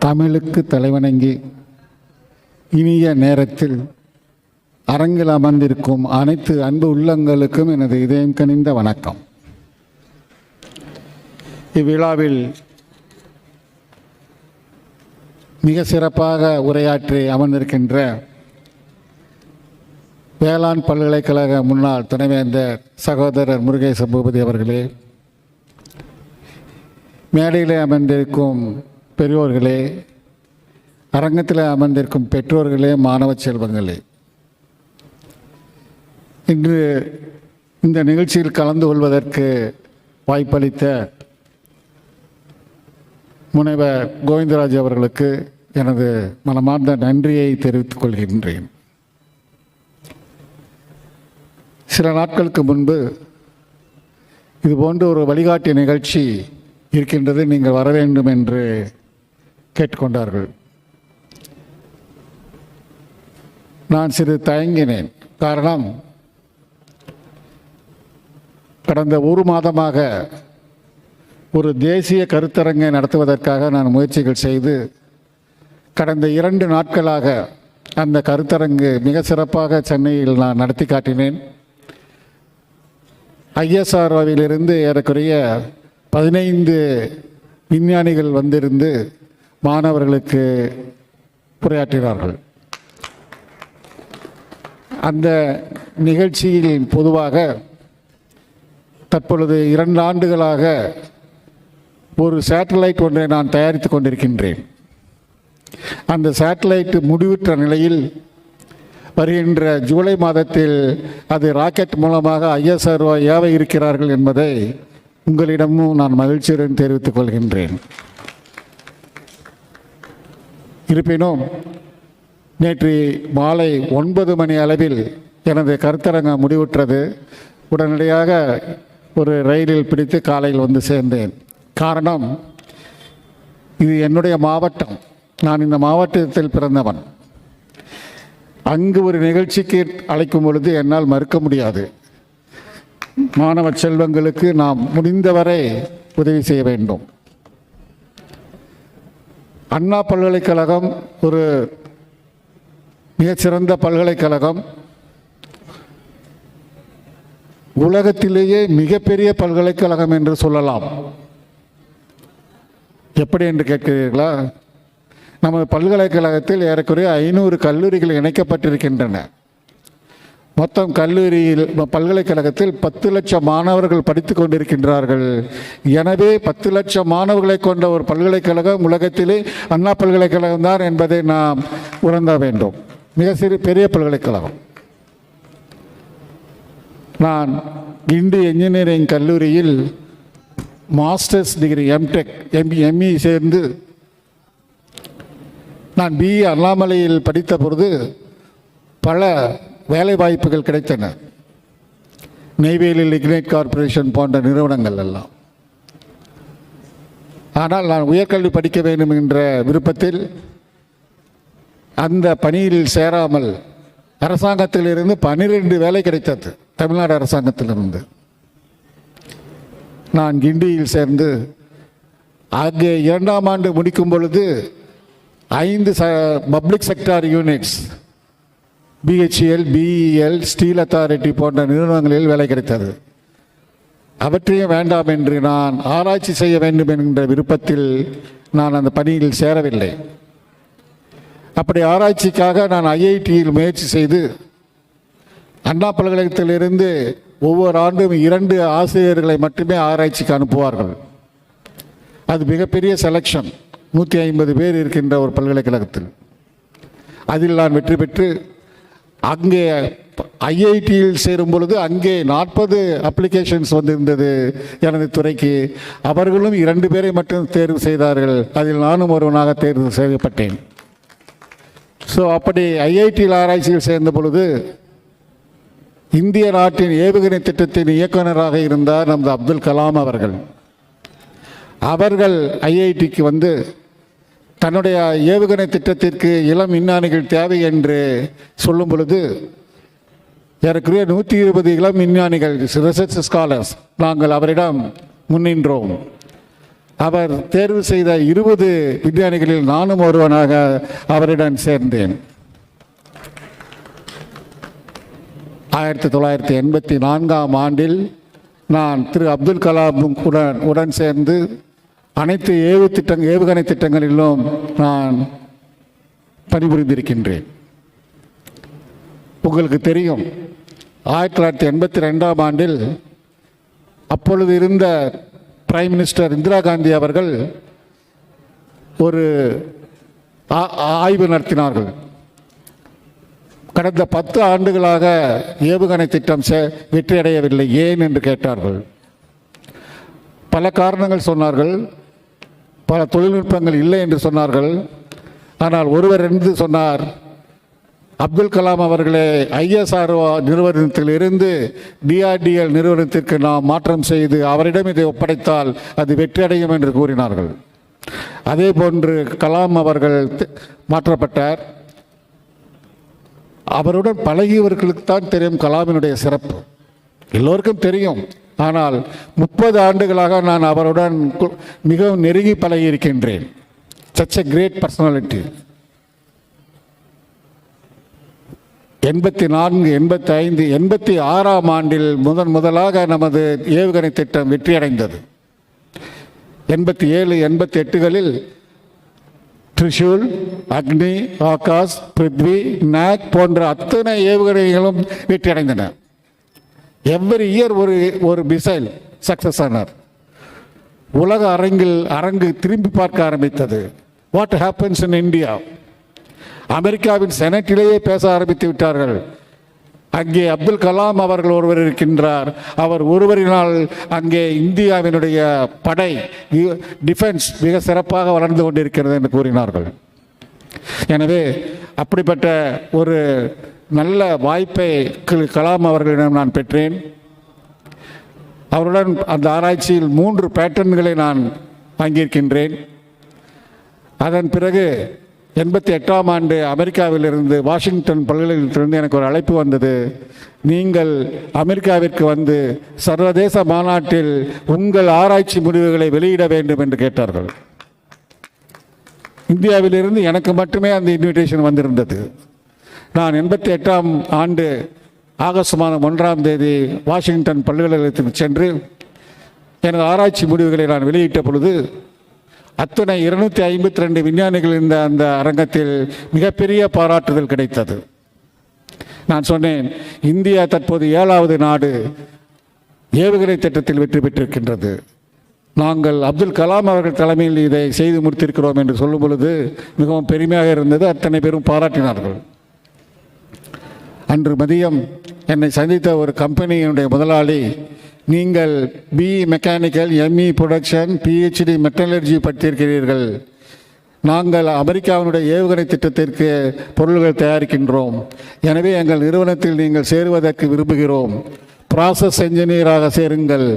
தமிழுக்கு தலைவணங்கி இனிய நேரத்தில் அரங்கில் அமர்ந்திருக்கும் அனைத்து அன்பு உள்ளங்களுக்கும் எனது இதயம் கனிந்த வணக்கம். இவ்விழாவில் மிக சிறப்பாக உரையாற்றி அமர்ந்திருக்கின்ற வேளாண் பல்கலைக்கழக முன்னாள் துணைவேந்தர் சகோதரர் முருகேச பூபதி அவர்களே, மேடையிலே அமர்ந்திருக்கும் பெரியோர்களே, அரங்கத்தில் அமர்ந்திருக்கும் பெற்றோர்களே, மாணவ செல்வங்களே, இன்று இந்த நிகழ்ச்சியில் கலந்து கொள்வதற்கு வாய்ப்பளித்த முனைவர் கோவிந்தராஜ் அவர்களுக்கு எனது மனமார்ந்த நன்றியை தெரிவித்துக் கொள்கின்றேன். சில நாட்களுக்கு முன்பு இதுபோன்ற ஒரு வழிகாட்டிய நிகழ்ச்சி இருக்கின்றது, நீங்கள் வர வேண்டும் என்று கேட்டுக்கொண்டார்கள். நான் சிறிது தயங்கினேன். காரணம், கடந்த ஒரு மாதமாக ஒரு தேசிய கருத்தரங்கை நடத்துவதற்காக நான் முயற்சிகள் செய்து கடந்த 2 நாட்களாக அந்த கருத்தரங்கு மிக சிறப்பாக சென்னையில் நான் நடத்தி காட்டினேன். ISROவிலிருந்து ஏறக்குறைய 15 விஞ்ஞானிகள் வந்திருந்து மாணவர்களுக்கு உரையாற்றினார்கள். அந்த நிகழ்ச்சியில் பொதுவாக தற்பொழுது 2 ஆண்டுகளாக ஒரு சேட்டலைட் ஒன்றை நான் தயாரித்து கொண்டிருக்கின்றேன். அந்த சேட்டலைட் முடிவுற்ற நிலையில் வருகின்ற ஜூலை மாதத்தில் அது ராக்கெட் மூலமாக ISRO ஏவ இருக்கிறார்கள் என்பதை உங்களிடமும் நான் மகிழ்ச்சியுடன் தெரிவித்துக் கொள்கின்றேன். இருப்பினும் நேற்று மாலை 9 மணி அளவில் எனது கருத்தரங்கம் முடிவுற்றது. உடனடியாக ஒரு ரயிலில் பிடித்து காலையில் வந்து சேர்ந்தேன். காரணம், இது என்னுடைய மாவட்டம். நான் இந்த மாவட்டத்தில் பிறந்தவன். அங்கு ஒரு நிகழ்ச்சிக்கு அழைக்கும் பொழுது என்னால் மறுக்க முடியாது. மாணவ செல்வங்களுக்கு நாம் முடிந்தவரை உதவி செய்ய வேண்டும். அண்ணா பல்கலைக்கழகம் ஒரு மிகச்சிறந்த பல்கலைக்கழகம். உலகத்திலேயே மிகப்பெரிய பல்கலைக்கழகம் என்று சொல்லலாம். எப்படி என்று கேட்கிறீர்களா? நமது பல்கலைக்கழகத்தில் ஏறக்குறைய 500 கல்லூரிகள் இணைக்கப்பட்டிருக்கின்றன. மொத்தம் பல்கலைக்கழகத்தில் 10 லட்சம் மாணவர்கள் படித்து கொண்டிருக்கின்றார்கள். எனவே 10 லட்சம் மாணவர்களை கொண்ட ஒரு பல்கலைக்கழகம் உலகத்திலே அண்ணா பல்கலைக்கழகம் தான் என்பதை நாம் உணர்ந்த வேண்டும். மிக பெரிய பல்கலைக்கழகம். நான் கிண்டி என்ஜினியரிங் கல்லூரியில் மாஸ்டர்ஸ் டிகிரி MTech ME சேர்ந்து நான் BE அண்ணாமலையில் படித்த பொழுது பல வேலை வாய்ப்புகள் கிடைத்தன. நெய்வேலியில் இக்னைட் கார்ப்பரேஷன் போன்ற நிறுவனங்கள் எல்லாம். ஆனால் நான் உயர்கல்வி படிக்க வேண்டும் என்ற விருப்பத்தில் அந்த பணியில் சேராமல் அரசாங்கத்திலிருந்து 12 வேலை கிடைத்தது. தமிழ்நாடு அரசாங்கத்திலிருந்து நான் கிண்டியில் சேர்ந்து அங்கே 2ஆம் ஆண்டு முடிக்கும் பொழுது 5 public sector units BHEL, BEL, steel authority போன்ற நிறுவனங்களில் வேலை கிடைத்தது. அவற்றையும் வேண்டாம் என்று நான் ஆராய்ச்சி செய்ய வேண்டும் என்கின்ற விருப்பத்தில் நான் அந்த பணியில் சேரவில்லை. அப்படி ஆராய்ச்சிக்காக நான் IITயில் முயற்சி செய்து அண்ணா பல்கலைக்கழகத்திலிருந்து ஒவ்வொரு ஆண்டும் 2 ஆசிரியர்களை மட்டுமே ஆராய்ச்சிக்கு அனுப்புவார்கள். அது மிகப்பெரிய செலெக்ஷன். 150 பேர் இருக்கின்ற ஒரு பல்கலைக்கழகத்தில். அதில் நான் வெற்றி பெற்று அங்கே IITயில் சேரும் பொழுது அங்கே 40 அப்ளிகேஷன்ஸ் வந்திருந்தது எனது துறைக்கு. அவர்களும் 2 பேரை மட்டும் தேர்வு செய்தார்கள். அதில் நானும் ஒருவனாக தேர்வு செய்யப்பட்டேன். ஸோ அப்படி IITயில் ஆராய்ச்சியில் சேர்ந்த பொழுது இந்திய நாட்டின் ஏவுகணை திட்டத்தின் இயக்குநராக இருந்தார் நமது அப்துல் கலாம் அவர்கள். அவர்கள் IITக்கு வந்து தன்னுடைய ஏவுகணை திட்டத்திற்கு இளம் விஞ்ஞானிகள் தேவை என்று சொல்லும் பொழுது ஏறக்குறைய 120 இளம் விஞ்ஞானிகள் ரிசர்ச் ஸ்காலர்ஸ் நாங்கள் அவரிடம் முன்னின்றோம். அவர் தேர்வு செய்த 20 விஞ்ஞானிகளில் நானும் ஒருவனாக அவரிடம் சேர்ந்தேன். 1984ஆம் ஆண்டில் நான் திரு அப்துல் கலாம் உடன் சேர்ந்து அனைத்து ஏவுகணை திட்டங்களிலும் நான் பணிபுரிந்திருக்கின்றேன். உங்களுக்கு தெரியும், 1982ஆம் ஆண்டில் அப்பொழுது இருந்த பிரைம் மினிஸ்டர் இந்திரா காந்தி அவர்கள் ஒரு ஆய்வு நடத்தினார்கள். கடந்த 10 ஆண்டுகளாக ஏவுகணை திட்டம் வெற்றியடையவில்லை, ஏன் என்று கேட்டார்கள். பல காரணங்கள் சொன்னார்கள், பல தொழில்நுட்பங்கள் இல்லை என்று சொன்னார்கள். ஆனால் ஒருவர் என்று சொன்னார், அப்துல் கலாம் அவர்களே, ISRO நிறுவனத்தில் இருந்து DRDL நிறுவனத்திற்கு நாம் மாற்றம் செய்து அவரிடம் இதை ஒப்படைத்தால் அது வெற்றியடையும் என்று கூறினார்கள். அதே போன்று கலாம் அவர்கள் மாற்றப்பட்டார். அவருடன் பழகியவர்களுக்கு தான் தெரியும் கலாமினுடைய சிறப்பு, எல்லோருக்கும் தெரியும். ஆனால் 30 ஆண்டுகளாக நான் அவருடன் மிகவும் நெருங்கி பழகி இருக்கின்றேன். Such a great personality. 84, 85, 86ஆம் ஆண்டில் முதலாக நமது ஏவுகணை திட்டம் வெற்றியடைந்தது. 87, 88களில் த்ரிஷூல், அக்னி, ஆகாஷ், பிருத்வி, நாக் போன்ற அத்தனை ஏவுகணைகளும் வெற்றியடைந்தன. எவ்ரி இயர் ஒரு மிசைல் சக்சஸ் ஆனார். உலக அரங்கு திரும்பி பார்க்க ஆரம்பித்தது. What happens in India? அமெரிக்காவின் செனட்டிலேயே பேச ஆரம்பித்து விட்டார்கள். அங்கே அப்துல் கலாம் அவர்கள் ஒருவர் இருக்கின்றார், அவர் ஒருவரினால் அங்கே இந்தியாவினுடைய படை டிஃபென்ஸ் மிக சிறப்பாக வளர்ந்து கொண்டிருக்கிறது என்று கூறினார்கள். எனவே அப்படிப்பட்ட ஒரு நல்ல வாய்ப்பை கலாம் அவர்களிடம் நான் பெற்றேன். அவருடன் அந்த ஆராய்ச்சியில் 3 பேட்டன்களை நான் வாங்கியிருக்கின்றேன். அதன் பிறகு 88ஆம் ஆண்டு அமெரிக்காவிலிருந்து, வாஷிங்டன் பல்கலைக்கழகத்திலிருந்து எனக்கு ஒரு அழைப்பு வந்தது. நீங்கள் அமெரிக்காவிற்கு வந்து சர்வதேச மாநாட்டில் உங்கள் ஆராய்ச்சி முடிவுகளை வெளியிட வேண்டும் என்று கேட்டார்கள். இந்தியாவிலிருந்து எனக்கு மட்டுமே அந்த இன்விடேஷன் வந்திருந்தது. நான் 88ஆம் ஆண்டு ஆகஸ்ட் மாதம் 1ஆம் தேதி வாஷிங்டன் பல்கலைக்கழகத்திற்கு சென்று எனது ஆராய்ச்சி முடிவுகளை நான் வெளியிட்ட பொழுது அத்தனை 252 விஞ்ஞானிகள் இருந்த அந்த அரங்கத்தில் மிகப்பெரிய பாராட்டுதல் கிடைத்தது. நான் சொன்னேன், இந்தியா தற்போது 7வது நாடு ஏவுகணை திட்டத்தில் வெற்றி பெற்றிருக்கின்றது. நாங்கள் அப்துல் கலாம் அவர்கள் தலைமையில் இதை செய்து முடித்திருக்கிறோம் என்று சொல்லும் பொழுது மிகவும் பெருமையாக இருந்தது. அத்தனை பேரும் பாராட்டினார்கள். அன்று மதியம் என்னை சந்தித்த ஒரு கம்பெனியினுடைய முதலாளி, நீங்கள் BE mechanical, ME production, PhD metallurgy படித்திருக்கிறீர்கள். நாங்கள் அமெரிக்காவினுடைய ஏவுகணை திட்டத்திற்கு பொருள்கள் தயாரிக்கின்றோம். எனவே எங்கள் நிறுவனத்தில் நீங்கள் சேருவதற்கு விரும்புகிறோம். ப்ராசஸ் என்ஜினியராக சேருங்கள்.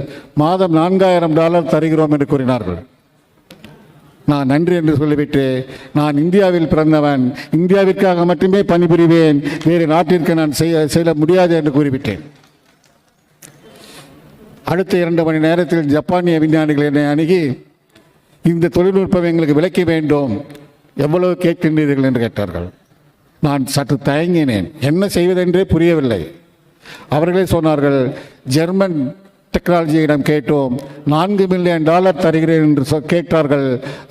மாதம் $4000 தருகிறோம் என்று கூறினார்கள். நான் நன்றி என்று சொல்லிவிட்டு, நான் இந்தியாவில் பிறந்தவன், இந்தியாவிற்காக மட்டுமே பணிபுரிவேன், வேறு நாட்டிற்கு நான் செய்ய முடியாது என்று கூறிவிட்டேன். அடுத்த 2 மணி நேரத்தில் ஜப்பானிய விஞ்ஞானிகள் என்னை அணுகி, இந்த தொழில்நுட்பம் எங்களுக்கு விளக்க வேண்டும், எவ்வளவு கேட்கின்றீர்கள் என்று கேட்டார்கள். நான் சற்று தயங்கினேன், என்ன செய்வதென்றே புரியவில்லை. அவர்களே சொன்னார்கள், ஜெர்மன் டெக்னாலஜியிடம் கேட்டோம், $4 மில்லியன் தருகிறேன் என்று கேட்டார்கள்.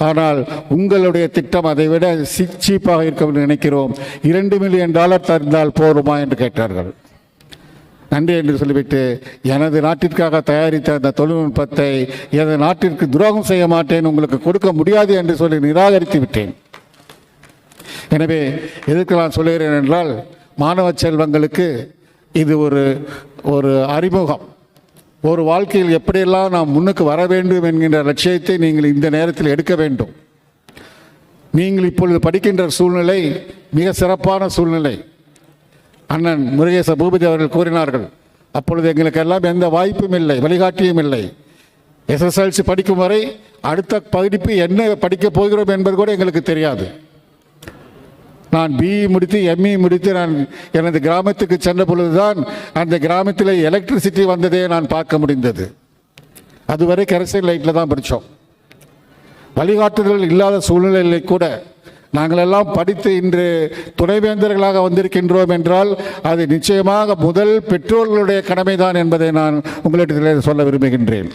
ஆனால் உங்களுடைய திட்டம் அதை விட சீப்பாக இருக்கும் என்று நினைக்கிறோம், $2 மில்லியன் தந்தால் போருமா என்று கேட்டார்கள். நன்றி என்று சொல்லிவிட்டு, எனது நாட்டிற்காக தயாரித்த அந்த தொழில்நுட்பத்தை எனது நாட்டிற்கு துரோகம் செய்ய மாட்டேன், உங்களுக்கு கொடுக்க முடியாது என்று சொல்லி நிராகரித்து விட்டேன். எனவே எதற்கு நான் சொல்லுகிறேன் என்றால், மாணவ செல்வங்களுக்கு இது ஒரு அறிமுகம். ஒரு வாழ்க்கையில் எப்படியெல்லாம் நாம் முன்னுக்கு வர வேண்டும் என்கின்ற லட்சியத்தை நீங்கள் இந்த நேரத்தில் எடுக்க வேண்டும். நீங்கள் இப்பொழுது படிக்கின்ற சூழ்நிலை மிக சிறப்பான சூழ்நிலை. அண்ணன் முருகேச பூபதி அவர்கள் கூறினார்கள், அப்பொழுது எங்களுக்கெல்லாம் எந்த வாய்ப்பும் இல்லை, வழிகாட்டியும் இல்லை. SSLC படிக்கும் வரை அடுத்த படிப்பு என்ன படிக்கப் போகிறோம் என்பது கூட எங்களுக்கு தெரியாது. நான் BE முடித்து ME முடித்து நான் எனது கிராமத்துக்கு சென்ற பொழுதுதான் அந்த கிராமத்தில் எலக்ட்ரிசிட்டி வந்ததே நான் பார்க்க முடிந்தது. அதுவரை கெரசின் லைட்டில் தான் படித்தோம். வழிகாட்டுதல் இல்லாத சூழ்நிலையில் கூட நாங்கள் எல்லாம் படித்து இன்று துணைவேந்தர்களாக வந்திருக்கின்றோம் என்றால் அது நிச்சயமாக முதல் பெற்றோர்களுடைய கடமைதான் என்பதை நான் உங்களிடத்தில் சொல்ல விரும்புகின்றேன்.